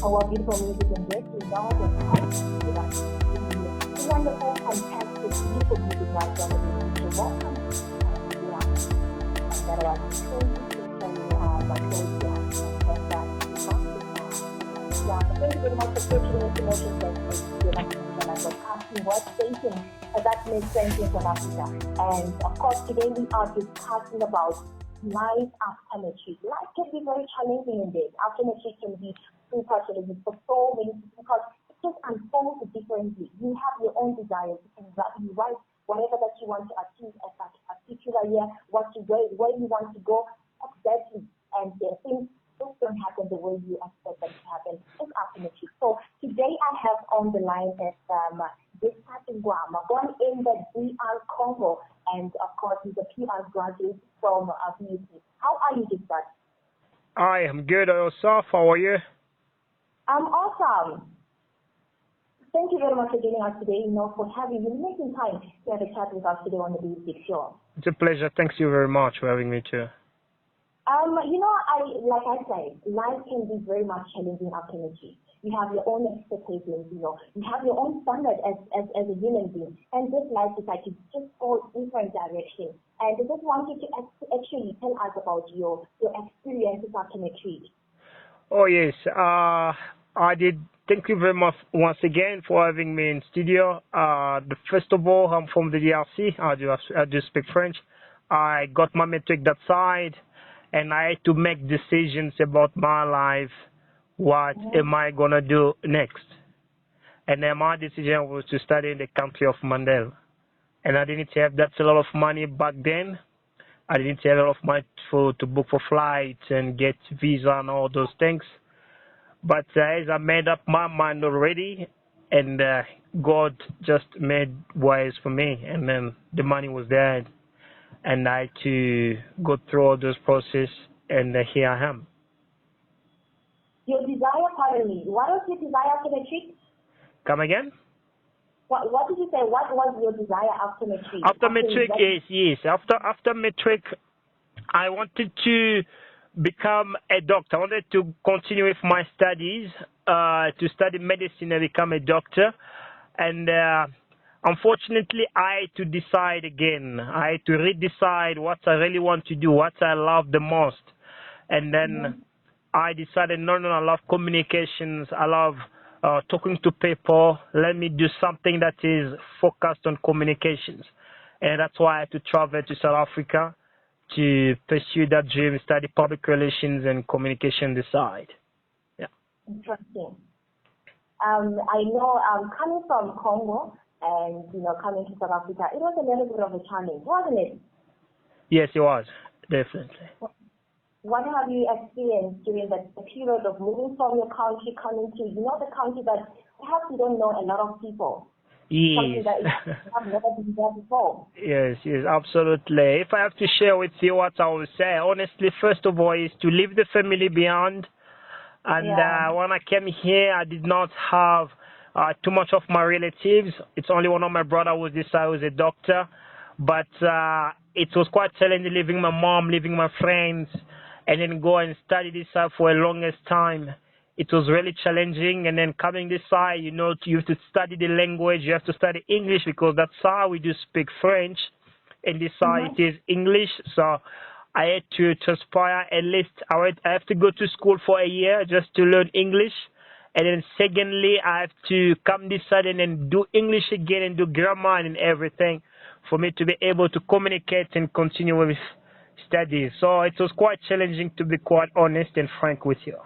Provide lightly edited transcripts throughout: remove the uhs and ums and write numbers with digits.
our beautiful music and this is all the wonderful, fantastic, beautiful music right on the radio. So welcome to the and that was thank you very much for taking information that you and asking what thinking that makes sense in South Africa. And of course, today we are discussing about life after matric. Life can be very challenging indeed. After matric can be super challenging for so many people because it just unfolds differently. You have your own desires. You write whatever that you want to achieve at that particular year, where you want to go exactly. And things just don't happen the way you expect them to happen just after matric. So today I have on the line Giscard Ngwama, born in the DR Congo, and of course he's a PR graduate from BUT. How are you, Giscard? I am good. Yourself? How are you? I'm awesome. Thank you very much for joining us today, for having you, making time to have a chat with us today on the BUT show. It's a pleasure. Thanks you very much for having me too. Like I said, life can be very much challenging after matric. You have your own expectations, you have your own standard as a human being. And this life is like it's just all different directions. And I just wanted to actually tell us about your experiences after matric. Oh, yes. I did. Thank you very much once again for having me in studio. First of all, I'm from the DRC. I do speak French. I got my matric that side, and I had to make decisions about my life. What am I going to do next? And then my decision was to study in the country of Mandela. And I didn't have that a lot of money back then. I didn't have a lot of money to book for flights and get visa and all those things. But as I made up my mind already, and God just made ways for me, and then the money was there, and I had to go through all those process, and here I am. Your desire, pardon me, what was your desire after matric? Come again? What did you say? What was your desire after matric? After matric, yes. After matric, I wanted to become a doctor. I wanted to continue with my studies, to study medicine and become a doctor. And unfortunately, I had to decide again. I had to redecide what I really want to do, what I love the most. And then I decided, no, I love communications. I love talking to people. Let me do something that is focused on communications. And that's why I had to travel to South Africa to pursue that dream, study public relations and communication this side. Yeah. Interesting. I know coming from Congo and, coming to South Africa, it was a little bit of a challenge, wasn't it? Yes, it was. Definitely. What have you experienced during the period of moving from your country, coming to, the country that perhaps you don't know a lot of people? Yes. Something that you have never been there before. Yes, absolutely. If I have to share with you what I would say, honestly, first of all, is to leave the family behind. And when I came here, I did not have too much of my relatives. It's only one of my brother who was a doctor. But it was quite challenging leaving my mom, leaving my friends, and then go and study this side for the longest time. It was really challenging. And then coming this side, you have to study the language. You have to study English because that's how we do speak French. And this side it is English. So I had to transpire at least, I have to go to school for a year just to learn English. And then secondly, I have to come this side and then do English again and do grammar and everything for me to be able to communicate and continue with studies. So it was quite challenging, to be quite honest and frank with you.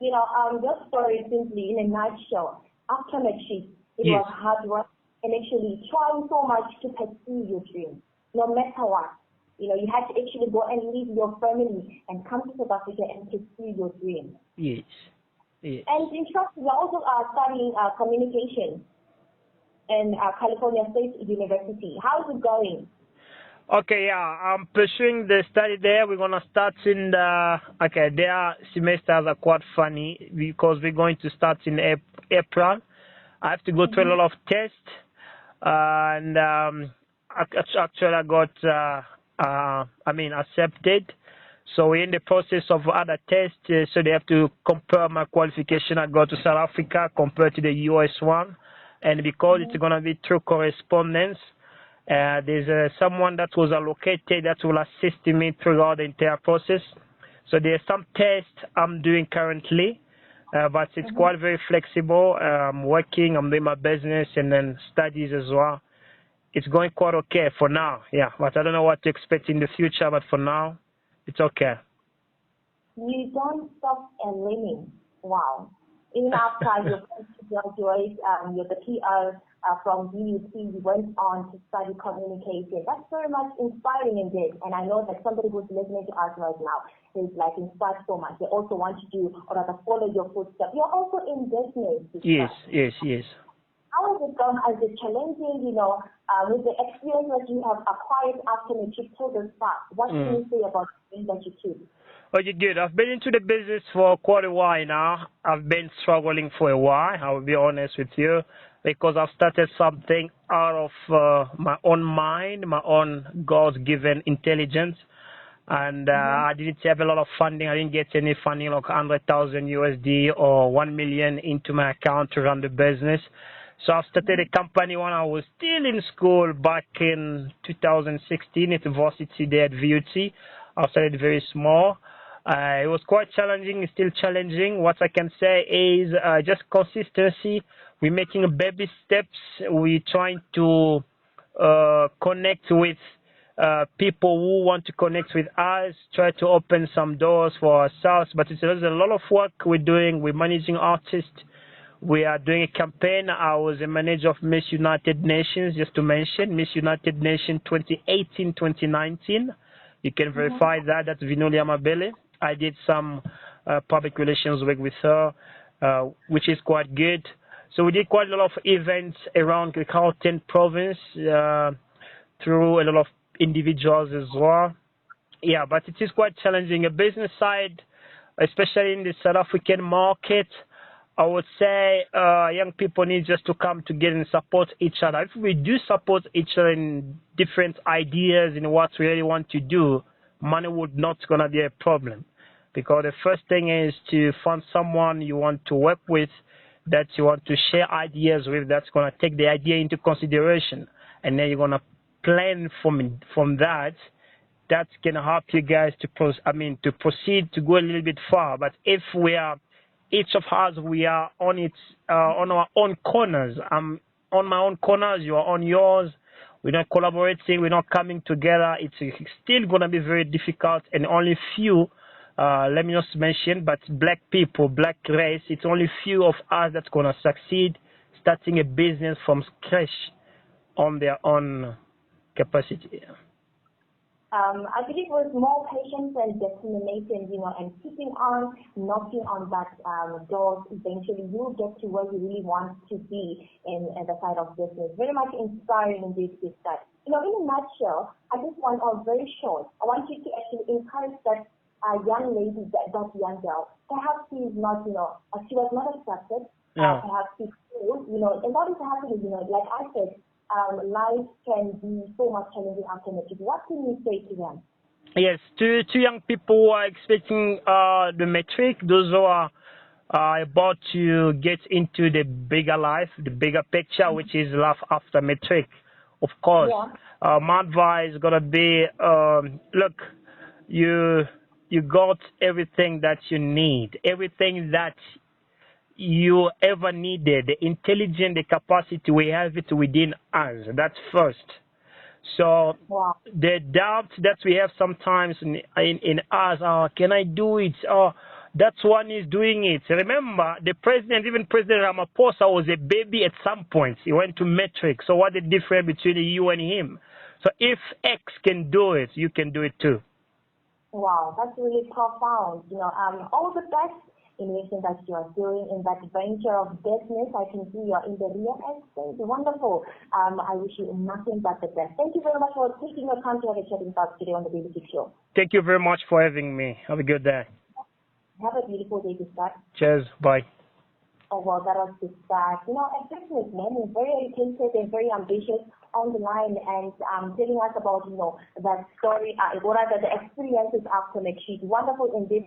Your story simply in a nutshell. After matric, it was hard work and actually trying so much to pursue your dream, no matter what. You had to actually go and leave your family and come to South Africa and pursue your dream. Yes. And in fact, you also are studying communication in California State University. How is it going? Okay, I'm pursuing the study there. We're going to start in their semesters are quite funny because we're going to start in April. I have to go through a lot of tests, and actually I got, accepted. So we're in the process of other tests. So they have to compare my qualification I got to South Africa compared to the US one. And because it's going to be through correspondence, there's someone that was allocated that will assist me throughout the entire process. So there's some tests I'm doing currently, but it's quite very flexible. I'm working, I'm doing my business and then studies as well. It's going quite okay for now, yeah. But I don't know what to expect in the future, but for now, it's okay. You don't stop learning. Wow. Even after you graduate, you're the PR from BUC, you went on to study communication. That's very much inspiring indeed. And I know that somebody who's listening to us right now is like inspired so much. They also want to do or rather follow your footsteps. You're also in business. Yes. How has it gone? Is it challenging, with the experience that you have acquired after matric till this far? What can you say about the things that you took? Okay, good. I've been into the business for quite a while now. I've been struggling for a while, I will be honest with you, because I've started something out of my own mind, my own God-given intelligence. And I didn't have a lot of funding. I didn't get any funding like 100,000 USD or 1 million into my account to run the business. So I started a company when I was still in school back in 2016 at Varsity there at VUT. I started very small. It was quite challenging, it's still challenging. What I can say is just consistency. We're making baby steps. We're trying to connect with people who want to connect with us, try to open some doors for ourselves. But there's a lot of work we're doing. We're managing artists. We are doing a campaign. I was a manager of Miss United Nations, just to mention, Miss United Nations 2018-2019. You can verify that. That's Vinolia Mabele. I did some public relations work with her, which is quite good. So we did quite a lot of events around the Gauteng province through a lot of individuals as well. Yeah, but it is quite challenging. A business side, especially in the South African market, I would say young people need just to come together and support each other. If we do support each other in different ideas in what we really want to do, money would not going to be a problem. Because the first thing is to find someone you want to work with, that you want to share ideas with, that's going to take the idea into consideration. And then you're going to plan from that. That's going to help you guys to proceed to go a little bit far. But if we are, each of us, we are on our own corners. I'm on my own corners, you are on yours. We're not collaborating, we're not coming together. It's still going to be very difficult, and only few, let me not mention, but black people, black race, it's only few of us that's going to succeed starting a business from scratch on their own capacity. I believe with more patience and determination, and keeping on knocking on that doors, eventually you'll get to where you really want to be in the side of business. Very much inspiring indeed is that. In a nutshell, I just want, very short, I want you to actually encourage that young lady, that young girl. Perhaps she is not, she was not accepted. Perhaps she's cool, and what is happening, like I said, life can be so much challenging after matric. What can you say to them? Yes, to young people who are expecting the matric, those who are about to get into the bigger life, the bigger picture, which is life after matric. Of course, my advice is gonna be, look, you got everything that you need, everything that you ever needed, the intelligence, the capacity, we have it within us. That's first. So the doubt that we have sometimes in us, can I do it? That one is doing it. Remember, the president, even President Ramaphosa, was a baby at some point. He went to matric. So what the difference between you and him? So if X can do it, you can do it too. Wow, that's really profound. All the best in everything that you are doing in that venture of business. I can see you're in the real estate. Wonderful. I wish you nothing but the best. Thank you very much for taking your time to have a chat with us today on the BBC Show. Thank you very much for having me. Have a good day. Have a beautiful day, Giscard. Cheers. Bye. Oh, well, that was Giscard. A businessman, very educated and very ambitious, on the line and telling us about, that story, what are the experiences after. Like, she's wonderful in this